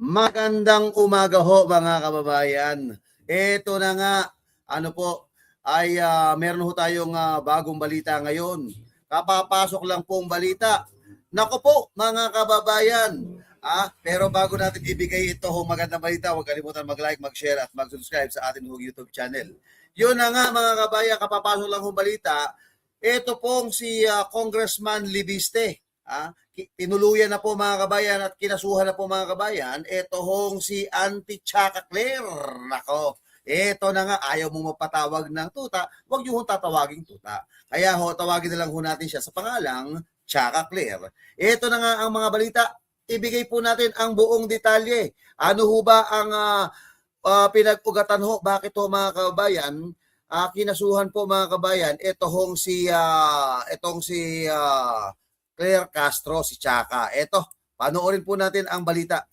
Magandang umaga ho mga kababayan. Ito na nga, ano po, meron ho tayong bagong balita ngayon. Kapapasok lang pong balita. Nako po mga kababayan, pero bago natin ibigay ito ho magandang balita, huwag kalimutan mag-like, mag-share at mag-subscribe sa ating YouTube channel. Yun na nga mga kababayan, kapapasok lang ho balita, ito pong si Congressman Libiste. Tinuluyan na po mga kabayan at kinasuhan na po mga kabayan, ito hong si Auntie Chaka Claire. Nako, ito na nga, ayaw mo mapatawag ng tuta, huwag niyo hong tatawaging tuta. Kaya ho, tawagin na lang ho natin siya sa pangalang Chaka Claire. Ito na nga ang mga balita, ibigay po natin ang buong detalye. Ano ho ba ang pinag-ugatan ho? Bakit ho mga kabayan? Kinasuhan po mga kabayan, itong si Claire Castro, si Chaka. Eto, panoorin po natin ang balita.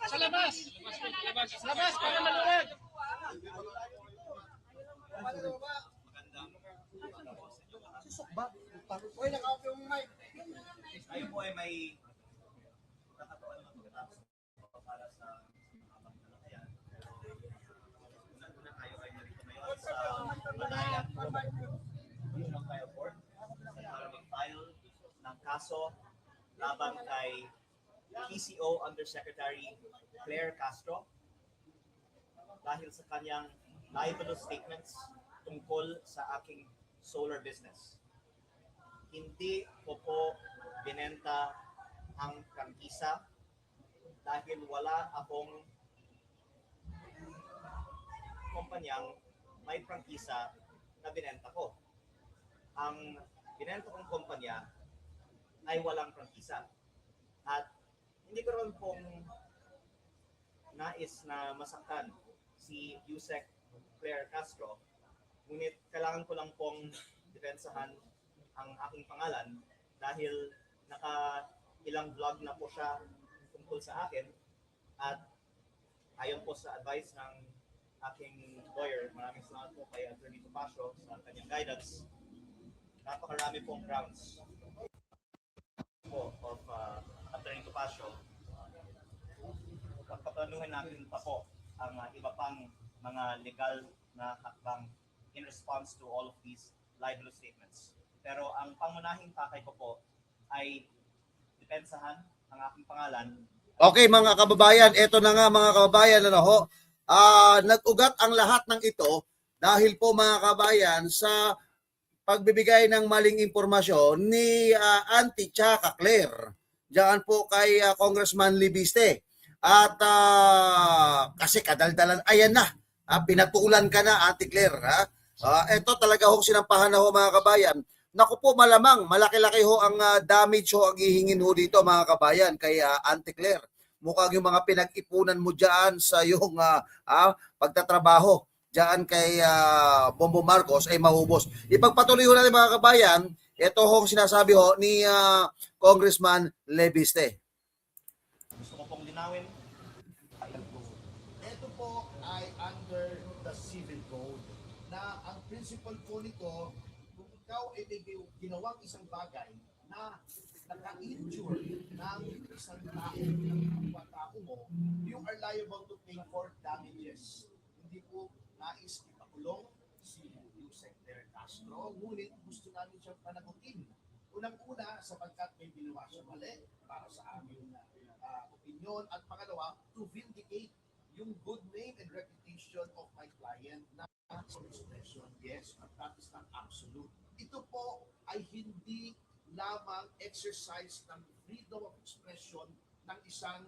Sa labas! Sa labas para maluwag! Tayo po ay may nakatuan ng pagkatapos para sa pagtalakayan. Una tayo ay narito ngayon sa Manayan Tayo Court para mag-file ng kaso laban kay PCO Undersecretary Claire Castro dahil sa kanyang libelous statements tungkol sa aking solar business. Hindi ko po binenta ang prangkisa dahil wala akong kumpanyang may prangkisa na binenta ko. Ang binenta kong kumpanya ay walang prangkisa. At hindi ko rin pong nais na masaktan si Yusek Claire Castro, ngunit kailangan ko lang pong depensahan ang aking pangalan dahil ilang vlog na po siya tungkol sa akin at ayon po sa advice ng aking lawyer, maraming salamat po kay Attorney Topacio sa kanyang guidance. Napakarami pong grounds po of Attorney Topacio. Pagpaplanuhin natin pa po ang iba pang mga legal na hakbang in response to all of these libelous statements. Pero ang pangunahing pakay ko po ay depensahan ang aking pangalan. Okay mga kababayan, ito na nga mga kababayan, ano ho, nag-ugat ang lahat ng ito dahil po mga kababayan sa pagbibigay ng maling impormasyon ni Auntie Chaka Claire. Diyan po kay Congressman Libiste. At kasi kadaldalan, ayan na, pinatulan ka na Auntie Claire. Ito talaga hong sinampahan na ho mga kabayan. Naku po, malamang malaki-laki ho ang damage ho ang ihingin ho dito mga kabayan kay Auntie Claire. Mukhang yung mga pinag-ipunan mo dyan sa yung pagtatrabaho dyan kay Bongbong Marcos ay mahubos. Ipagpatuloy ho natin mga kabayan, ito hong sinasabi ho ni Congressman Lebiste. Gusto ko pong linawin. Ito po ay under the civil code na ang principle po nito, kung ikaw ay may ginawang isang bagay na naka-injure ng isang tao, ng tao mo, you are liable to pay for damages. Hindi po nais ipakulong si Yusek Claire Castro, ngunit gusto namin siyang panagutin. Unang-una, sapagkat may ginawa siya mali para sa aming opinion, at pangalawa, to vindicate yung good name and reputation of my client na expression. Yes, but that is not absolute. Ito po ay hindi lamang exercise ng freedom of expression ng isang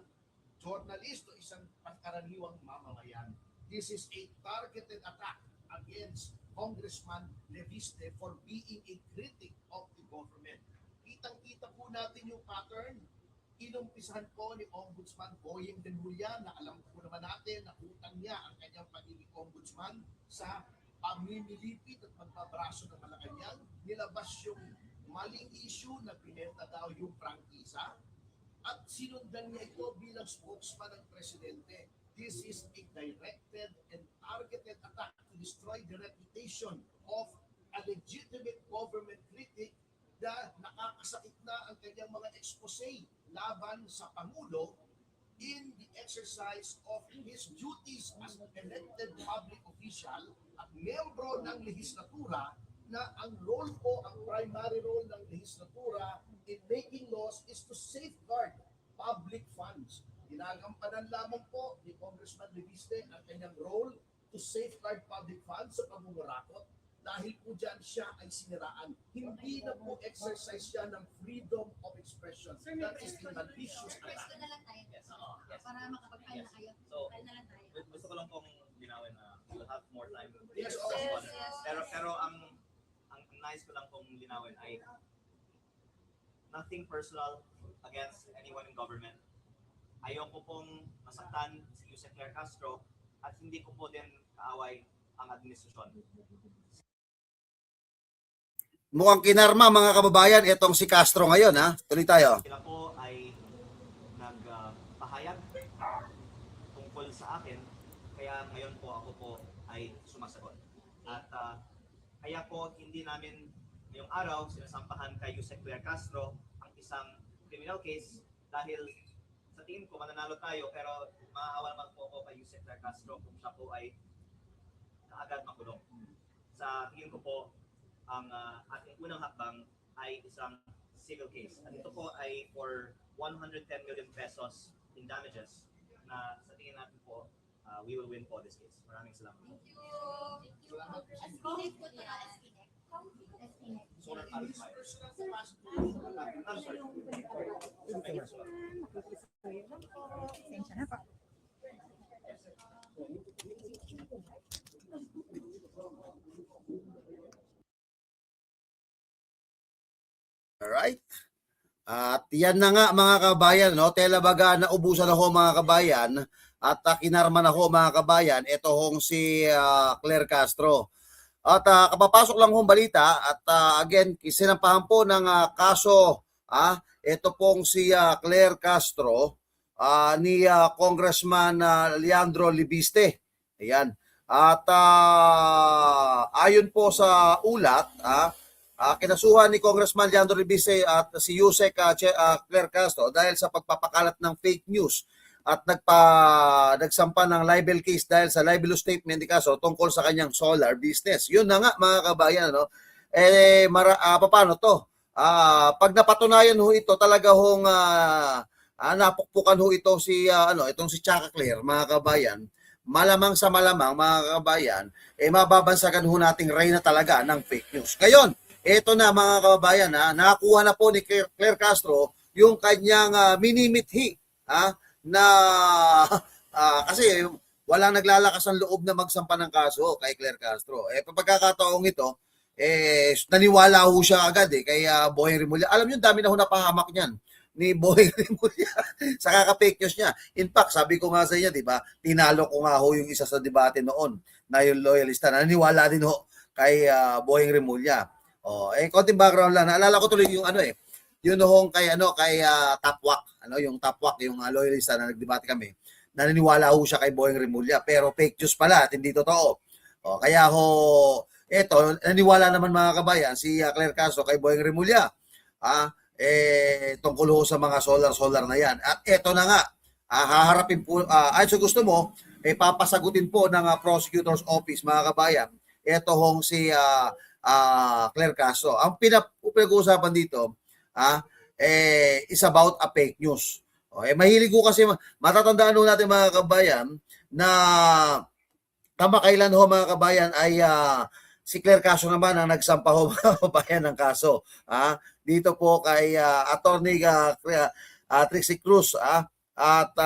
journalist o isang pangkaraniwang mamamayan. This is a targeted attack against Congressman Lebiste for being a critic of the government. Kitang-kita po natin yung pattern. Inumpisahan po ni Ombudsman Boyeng Denulia, na alam po naman natin na utang niya ang kanyang pagiging ombudsman sa pamimilipit at pagbabraso ng Malacanang. Nilabas yung maling issue na binenta daw yung prangkisa at sinundan niya ito bilang spokesman ng presidente. This is a directed and targeted attack to destroy the reputation of a legitimate government critic na nakakasakit na ang kanyang mga expose laban sa Pangulo in the exercise of his duties as an elected public official at membro ng lehislatura, na ang role po, ang primary role ng lehislatura in making laws is to safeguard public funds. Ginagampanan lamang po ni Congressman Leviste ang kanyang role to safeguard public funds sa pamumurakot. Dahil po dyan siya ay siniraan. Hindi na po exercise siya ng freedom of expression. That is a malicious attack. Pwesto na lang tayo. Yes. Para makapag-file na kayo. So, File na lang tayo. gusto ko lang pong linawin na we'll have more time. Yes, Pero ang nice ko lang pong linawin ay nothing personal against anyone in government. Ayaw ko pong masaktan si Yusek Claire Castro at hindi ko po din kaaway ang administrasyon. Mukhang kinarma mga kababayan itong si Castro ngayon, ha? Tuloy tayo. Sila po ay nagpahayag tungkol sa akin, kaya ngayon po ako po ay sumasagot. At kaya po hindi namin ngayong araw sinasampahan kay Yusek Claire Castro ang isang criminal case dahil sa tingin ko mananalo tayo, pero maaawa naman po ako kay Yusek Claire Castro kung siya po ay kaagad makulong. Sa tingin ko po, ang ating unang hakbang ay isang civil case. At ito po ay for 110 million pesos in damages na sa tingin natin po, we will win po this case. Maraming salamat. Thank you. Espinek po ito. Espinek. Espinek. Solar qualified. I'm sorry. Pasensya na po. Alright. At yan na nga mga kabayan, no? Tela baga naubusan ako mga kabayan at kinarma na ako mga kabayan. Ito hong si Claire Castro. At kapapasok lang hong balita at again, sinampahan po ng kaso ito pong si Claire Castro ni Congressman Leandro Libiste. Ayan. At ayon po sa ulat, kinasuhan ni Congressman Leandro Libiste at si Yusek Claire Castro dahil sa pagpapakalat ng fake news at nagsampa ng libel case dahil sa libelous statement ni Castro tungkol sa kanyang solar business. Yun na nga mga kabayan, no? Paano to? Pag napatunayan ho ito, talaga hong napukpukan ho ito itong si Chaka Claire, mga kabayan. Malamang sa malamang mga kabayan, mababansagan ho nating reyna talaga ng fake news. Ngayon, ito na mga kababayan, nakakuha na po ni Claire Castro yung kanyang minimithi na kasi walang naglalakas ang loob na magsampa ng kaso kay Claire Castro. Pagkakataong ito, naniwala ho siya agad kay Boyeng Rimulya. Alam niyo, dami na ho napahamak niyan ni Boyeng Rimulya sa kaka-fake news niya. In fact, sabi ko nga sa inyo, di ba, tinalo ko nga ho yung isa sa debate noon na yung loyalista. Naniwala din ho kay Boyeng Rimulya. Konting background lang. Naalala ko tuloy yung yun hong kay Tapwak, yung Tapwak, yung loyalista na nagdebate kami. Naniniwala ho siya kay Boyeng Rimulya, pero fake news pala at hindi totoo. Kaya eto, naniwala naman mga kabayan si Claire Castro kay Boyeng Rimulya. Tungkol ho sa mga solar na yan. At eto na nga, haharapin po, ay so gusto mo, papasagutin po ng prosecutor's office mga kabayan. Eto hong si Claire Castro. Ang pinag-uusapan dito, is about a fake news. Mahilig ko kasi, matatandaan ho natin mga kabayan na kamakailan ho mga kabayan ay si Claire Castro naman ang nagsampa ho mga kabayan ng kaso. Dito po kay Attorney Trixie Cruz at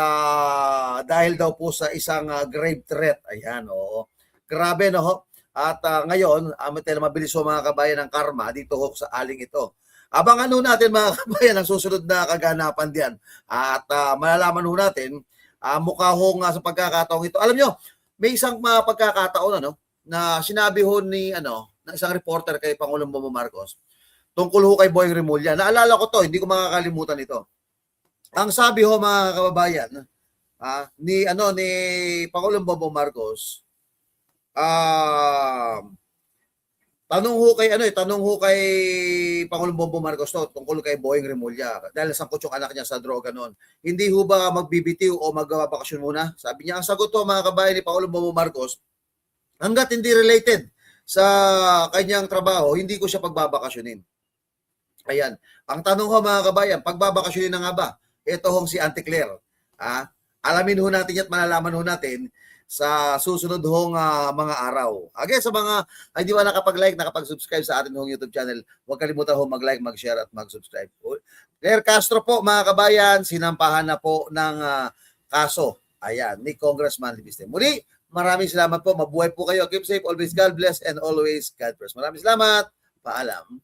dahil daw po sa isang grave threat. Ayan, oo. Grabe no. At ngayon, mabilis ho mga kabayan ng karma dito ho sa aling ito. Abangan ho natin mga kabayan ang susunod na kaganapan diyan. At malalaman ho natin mukha ho nga sa pagkakataong ito. Alam nyo, may isang pagkakataon na sinabi ho ni ng isang reporter kay Pangulong Bongbong Marcos tungkol ho kay Boying Remulla. Naalala ko to, hindi ko makakalimutan ito. Ang sabi ho mga kababayan, ni Pangulong Bongbong Marcos, tanong ho kay Pangulong Bongbong Marcos to tungkol kay Boying Remulla dahil sangkot yung anak niya sa droga noon. Hindi ho ba magbibitiw o magbabakasyon muna? Sabi niya, ang sagot to mga kabayan ni Pangulong Bongbong Marcos, hanggat hindi related sa kanyang trabaho, hindi ko siya pagbabakasyonin. Ayan. Ang tanong ho mga kabayan, pagbabakasyonin na nga ba? Ito hong si Auntie Claire. Alamin ho natin at malalaman ho natin sa susunod hong mga araw. Again, sa mga hindi ba nakapag-like, nakapag-subscribe sa ating hong YouTube channel, huwag kalimutan ho mag-like, mag-share at mag-subscribe. Claire Castro po, mga kabayan, sinampahan na po ng kaso. Ayan, ni Congressman Libiste. Muli, maraming salamat po. Mabuhay po kayo. Keep safe, always God bless, and always God first. Maraming salamat. Paalam.